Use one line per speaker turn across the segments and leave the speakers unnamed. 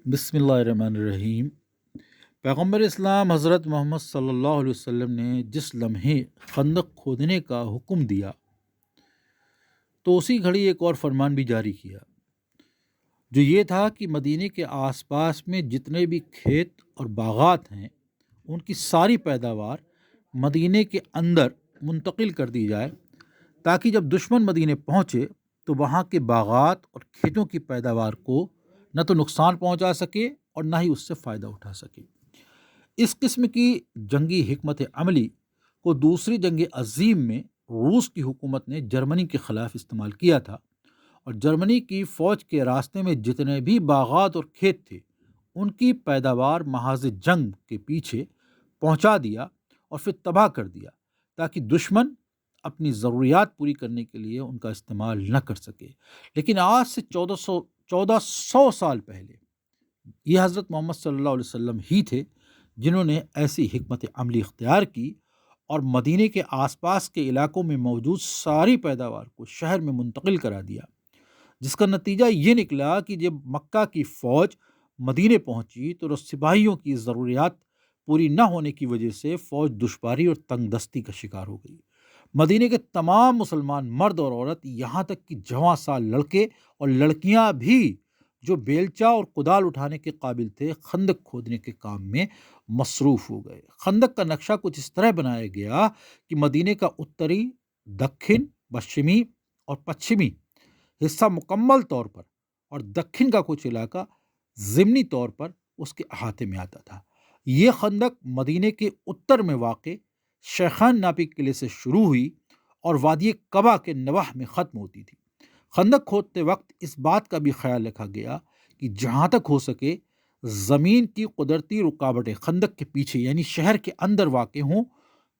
بسم اللہ الرحمن الرحیم۔ پیغمبر اسلام حضرت محمد صلی اللہ علیہ وسلم نے جس لمحے خندق کھودنے کا حکم دیا تو اسی گھڑی ایک اور فرمان بھی جاری کیا، جو یہ تھا کہ مدینے کے آس پاس میں جتنے بھی کھیت اور باغات ہیں ان کی ساری پیداوار مدینے کے اندر منتقل کر دی جائے، تاکہ جب دشمن مدینے پہنچے تو وہاں کے باغات اور کھیتوں کی پیداوار کو نہ تو نقصان پہنچا سکے اور نہ ہی اس سے فائدہ اٹھا سکے۔ اس قسم کی جنگی حکمت عملی کو دوسری جنگ عظیم میں روس کی حکومت نے جرمنی کے خلاف استعمال کیا تھا، اور جرمنی کی فوج کے راستے میں جتنے بھی باغات اور کھیت تھے ان کی پیداوار محاذ جنگ کے پیچھے پہنچا دیا اور پھر تباہ کر دیا، تاکہ دشمن اپنی ضروریات پوری کرنے کے لیے ان کا استعمال نہ کر سکے۔ لیکن آج سے 1400 سال پہلے یہ حضرت محمد صلی اللہ علیہ وسلم ہی تھے جنہوں نے ایسی حکمت عملی اختیار کی اور مدینے کے آس پاس کے علاقوں میں موجود ساری پیداوار کو شہر میں منتقل کرا دیا، جس کا نتیجہ یہ نکلا کہ جب مکہ کی فوج مدینے پہنچی تو سپاہیوں کی ضروریات پوری نہ ہونے کی وجہ سے فوج دشواری اور تنگ دستی کا شکار ہو گئی۔ مدینے کے تمام مسلمان مرد اور عورت، یہاں تک کہ جوان سال لڑکے اور لڑکیاں بھی جو بیلچہ اور کدال اٹھانے کے قابل تھے، خندق کھودنے کے کام میں مصروف ہو گئے۔ خندق کا نقشہ کچھ اس طرح بنایا گیا کہ مدینے کا اتری، دکن، پشچمی اور پچھمی حصہ مکمل طور پر اور دکن کا کچھ علاقہ ضمنی طور پر اس کے احاطے میں آتا تھا۔ یہ خندق مدینے کے اتر میں واقع شیخان ناپی قلعے سے شروع ہوئی اور وادی قبا کے نواح میں ختم ہوتی تھی۔ خندق کھودتے وقت اس بات کا بھی خیال رکھا گیا کہ جہاں تک ہو سکے زمین کی قدرتی رکاوٹیں خندق کے پیچھے یعنی شہر کے اندر واقع ہوں،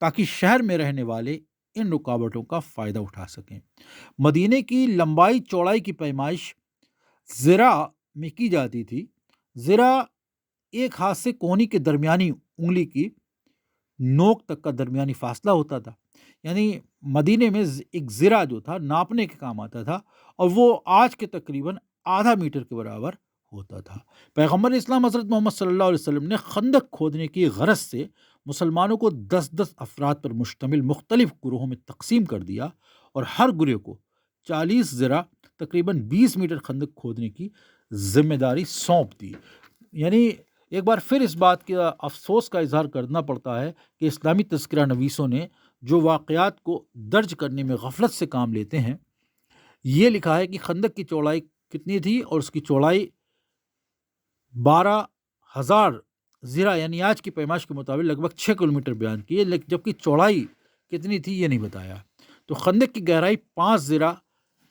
تاکہ شہر میں رہنے والے ان رکاوٹوں کا فائدہ اٹھا سکیں۔ مدینے کی لمبائی چوڑائی کی پیمائش زرا میں کی جاتی تھی۔ زرا ایک ہاتھ سے کونی کے درمیانی انگلی کی نوک تک کا درمیانی فاصلہ ہوتا تھا، یعنی مدینے میں ایک زرا جو تھا ناپنے کے کام آتا تھا، اور وہ آج کے تقریباً آدھا میٹر کے برابر ہوتا تھا۔ پیغمبر اسلام حضرت محمد صلی اللہ علیہ وسلم نے خندق کھودنے کی غرض سے مسلمانوں کو 10 افراد پر مشتمل مختلف گروہوں میں تقسیم کر دیا، اور ہر گروہ کو 40 زرا تقریباً 20 میٹر خندق کھودنے کی ذمہ داری سونپ دی۔ یعنی ایک بار پھر اس بات کے افسوس کا اظہار کرنا پڑتا ہے کہ اسلامی تذکرہ نویسوں نے جو واقعات کو درج کرنے میں غفلت سے کام لیتے ہیں، یہ لکھا ہے کہ خندق کی چوڑائی کتنی تھی، اور اس کی چوڑائی 12,000 زرا یعنی آج کی پیمائش کے مطابق لگ بھگ 6 کلومیٹر بیان کی ہے، جبکہ چوڑائی کتنی تھی یہ نہیں بتایا۔ تو خندق کی گہرائی 5 زرا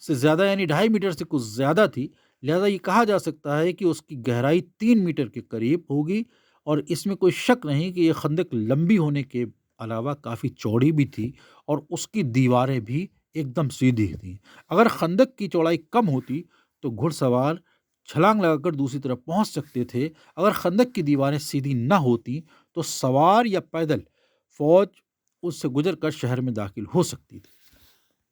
سے زیادہ یعنی 2.5 میٹر سے کچھ زیادہ تھی، لہذا یہ کہا جا سکتا ہے کہ اس کی گہرائی 3 میٹر کے قریب ہوگی، اور اس میں کوئی شک نہیں کہ یہ خندق لمبی ہونے کے علاوہ کافی چوڑی بھی تھی، اور اس کی دیواریں بھی ایک دم سیدھی تھیں۔ اگر خندق کی چوڑائی کم ہوتی تو گھڑ سوار چھلانگ لگا کر دوسری طرف پہنچ سکتے تھے، اگر خندق کی دیواریں سیدھی نہ ہوتی تو سوار یا پیدل فوج اس سے گزر کر شہر میں داخل ہو سکتی تھی۔